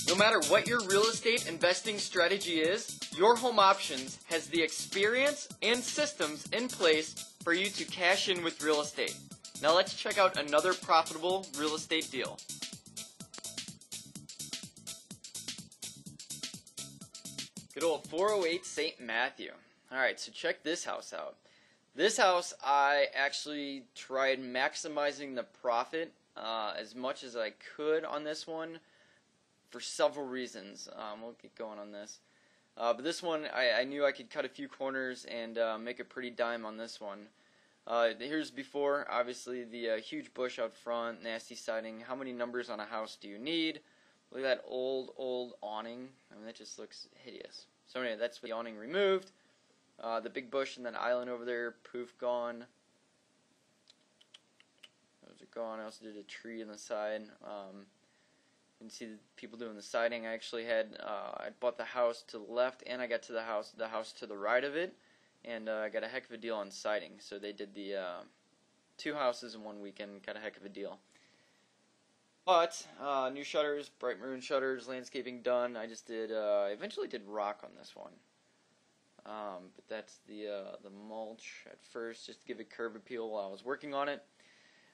No matter what your real estate investing strategy is, Your Home Options has the experience and systems in place for you to cash in with real estate. Now let's check out another profitable real estate deal. Good old 408 St. Matthew. Alright, so check this house out. This house, I actually tried maximizing the profit as much as I could on this one for several reasons. We'll get going on this. But this one, I knew I could cut a few corners and make a pretty dime on this one. Here's before, obviously the huge bush out front, nasty siding. How many numbers on a house do you need? Look at that old awning. I mean, that just looks hideous. So anyway, that's the awning removed. The big bush and that island over there, poof, gone. Those are gone. I also did a tree on the side. You can see the people doing the siding. I actually had, I bought the house to the left, and I got to the house to the right of it, and I got a heck of a deal on siding. So they did the 2 houses in 1 weekend, got a heck of a deal. But new shutters, bright maroon shutters, landscaping done. I just did, eventually did rock on this one. But that's the mulch at first, just to give it curb appeal while I was working on it.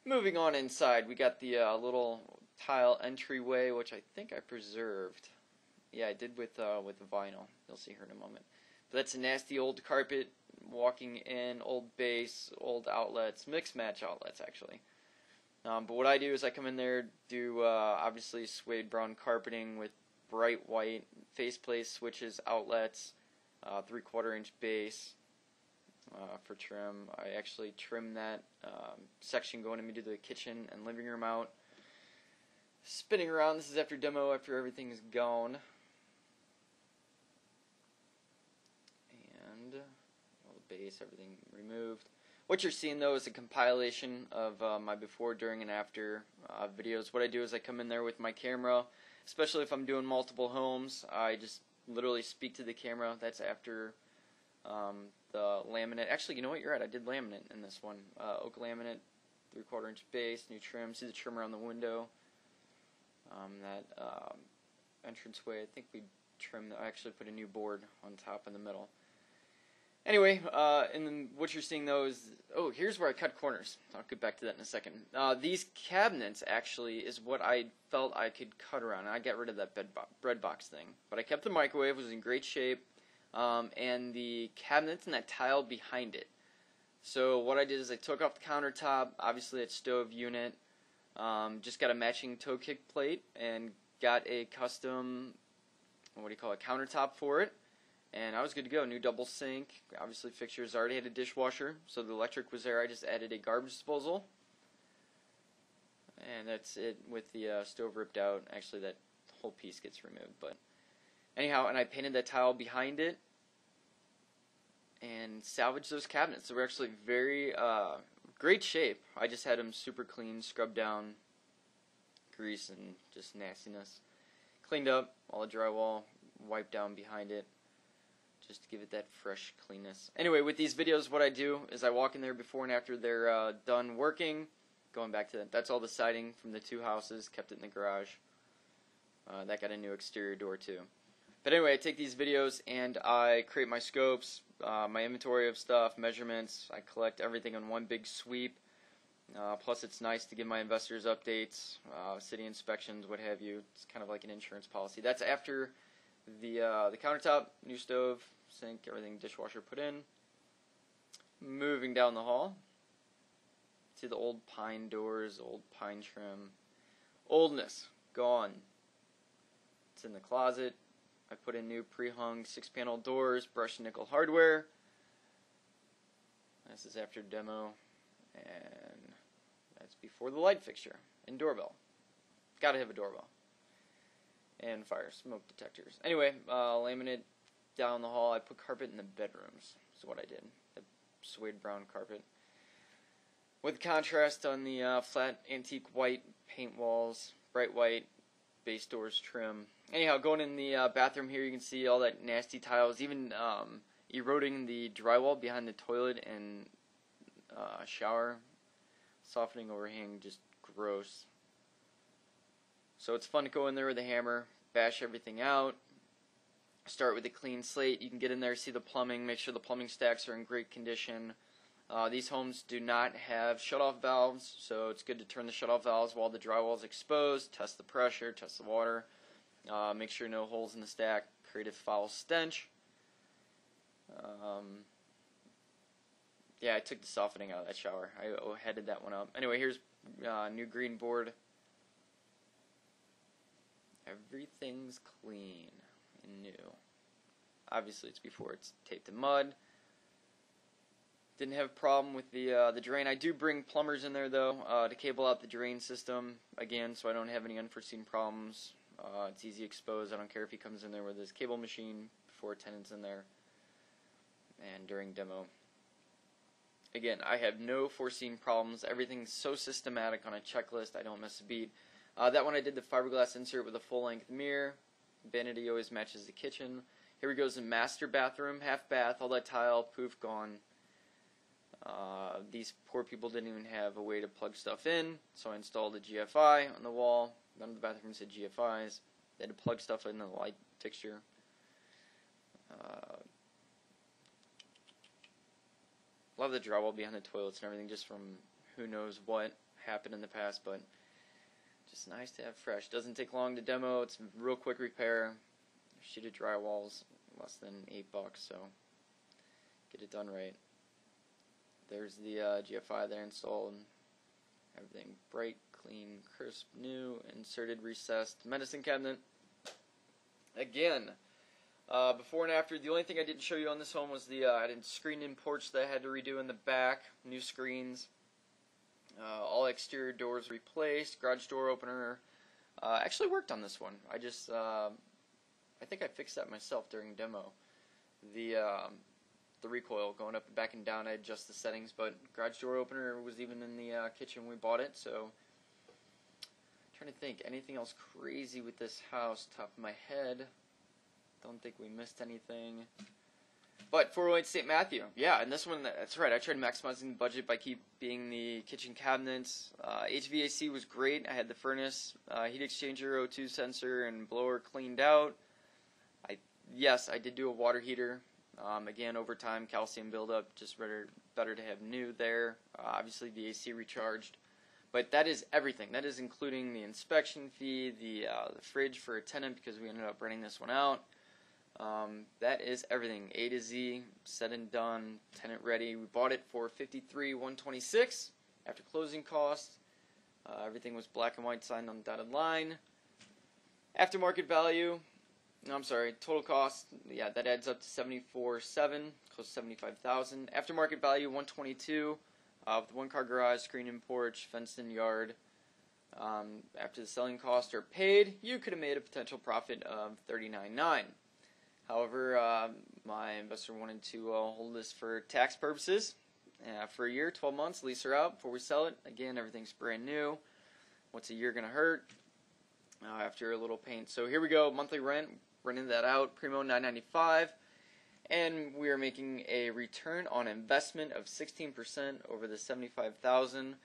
Moving on inside, we got the little tile entryway, which I think I preserved. Yeah, I did with vinyl. You'll see her in a moment. But that's a nasty old carpet, walking in, old base, old outlets, mixed match outlets actually. But what I do is I come in there, do obviously suede brown carpeting with bright white faceplate switches, outlets, 3/4 inch base for trim. I actually trimmed that section going into the kitchen and living room out. Spinning around, this is after demo, after everything is gone. And all the base, everything removed. What you're seeing though is a compilation of my before, during, and after videos. What I do is I come in there with my camera, especially if I'm doing multiple homes. I just literally speak to the camera. That's after the laminate. Actually, you know what? You're right. I did laminate in this one. Oak laminate, 3/4 inch base, new trim. See the trim around the window. That entranceway, I think we trimmed. I actually put a new board on top in the middle. Anyway, and then what you're seeing though is, oh, here's where I cut corners. I'll get back to that in a second. These cabinets actually is what I felt I could cut around. I got rid of that bread box thing, but I kept the microwave. It was in great shape, and the cabinets and that tile behind it. So what I did is I took off the countertop, obviously that stove unit, just got a matching toe kick plate and got a custom, what do you call it, countertop for it. And I was good to go. New double sink, obviously fixtures. I already had a dishwasher, so the electric was there. I just added a garbage disposal. And that's it with the stove ripped out. Actually, that whole piece gets removed. But anyhow, and I painted that tile behind it and salvaged those cabinets. So we're actually very great shape. I just had them super clean, scrubbed down, grease and just nastiness. Cleaned up all the drywall, wiped down behind it, just to give it that fresh cleanness. Anyway, with these videos, what I do is I walk in there before and after they're done working. Going back to that, that's all the siding from the 2 houses, kept it in the garage. That got a new exterior door too. But anyway, I take these videos and I create my scopes, my inventory of stuff, measurements. I collect everything in one big sweep. Plus it's nice to give my investors updates, city inspections, what have you. It's kind of like an insurance policy. That's after the countertop, new stove, sink, everything, dishwasher put in. Moving down the hall. See the old pine doors, old pine trim. Oldness, gone. It's in the closet. I put in new pre-hung 6-panel doors, brushed nickel hardware. This is after demo. And that's before the light fixture and doorbell. Gotta have a doorbell. And fire smoke detectors. Anyway, laminate down the hall. I put carpet in the bedrooms. That's what I did. The suede brown carpet. With contrast on the flat antique white paint walls, bright white, base doors trim. Anyhow, going in the bathroom here, you can see all that nasty tiles, even eroding the drywall behind the toilet and shower. Softening overhang, just gross. So it's fun to go in there with a hammer, bash everything out. Start with a clean slate. You can get in there, see the plumbing, make sure the plumbing stacks are in great condition. These homes do not have shutoff valves, so it's good to turn the shutoff valves while the drywall is exposed, test the pressure, test the water, make sure no holes in the stack create a foul stench. Yeah, I took the softening out of that shower. I headed that one up. Anyway, here's new green board. Everything's clean and new. Obviously, it's before it's taped in mud. Didn't have a problem with the drain. I do bring plumbers in there though to cable out the drain system again, so I don't have any unforeseen problems. It's easy exposed. I don't care if he comes in there with his cable machine before a tenant's in there and during demo. Again, I have no foreseen problems. Everything's so systematic on a checklist. I don't miss a beat. That one I did the fiberglass insert with a full-length mirror. Vanity always matches the kitchen. Here we go, is the master bathroom, half bath, all that tile, poof, gone. These poor people didn't even have a way to plug stuff in, so I installed a GFI on the wall. None of the bathrooms had GFIs. They had to plug stuff in the light fixture. Love the drywall behind the toilets and everything, just from who knows what happened in the past, but just nice to have fresh. Doesn't take long to demo. It's a real quick repair. Sheet of drywall's less than $8, so get it done right. There's the GFI there installed. Everything bright, clean, crisp, new, inserted, recessed medicine cabinet. Again, before and after, the only thing I didn't show you on this home was the I did screened-in porch that I had to redo in the back, new screens, all exterior doors replaced, garage door opener. Actually worked on this one. I just, I think I fixed that myself during demo. The recoil going up and back and down, I adjust the settings, but garage door opener was even in the kitchen when we bought it, so I'm trying to think, anything else crazy with this house, top of my head. Don't think we missed anything. But 408 St. Matthew, yeah, and this one, that's right, I tried maximizing the budget by keeping the kitchen cabinets. HVAC was great. I had the furnace, heat exchanger, O2 sensor, and blower cleaned out. Yes, I did do a water heater. Again, over time, calcium buildup, just better to have new there. Obviously, the AC recharged. But that is everything. That is including the inspection fee, the fridge for a tenant, because we ended up renting this one out. That is everything, A to Z, said and done, tenant ready. We bought it for $53,126 after closing costs. Everything was black and white, signed on the dotted line. Aftermarket value, no, I'm sorry, total cost, yeah, that adds up to $74,700, close to $75,000. Aftermarket value $122,000 with one-car garage, screen-in porch, fenced-in yard. After the selling costs are paid, you could have made a potential profit of $39,900. However, my investor wanted to hold this for tax purposes for a year, 12 months, lease her out before we sell it. Again, everything's brand new. What's a year going to hurt after a little paint? So here we go, monthly rent, renting that out, primo $995, and we are making a return on investment of 16% over the $75,000.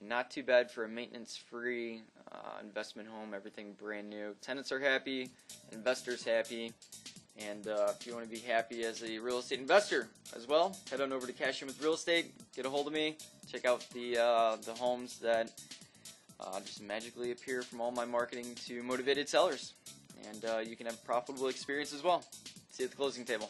Not too bad for a maintenance-free investment home, everything brand new. Tenants are happy, investors happy. And if you want to be happy as a real estate investor as well, head on over to Cash In With Real Estate, get a hold of me, check out the homes that just magically appear from all my marketing to motivated sellers. And you can have a profitable experience as well. See you at the closing table.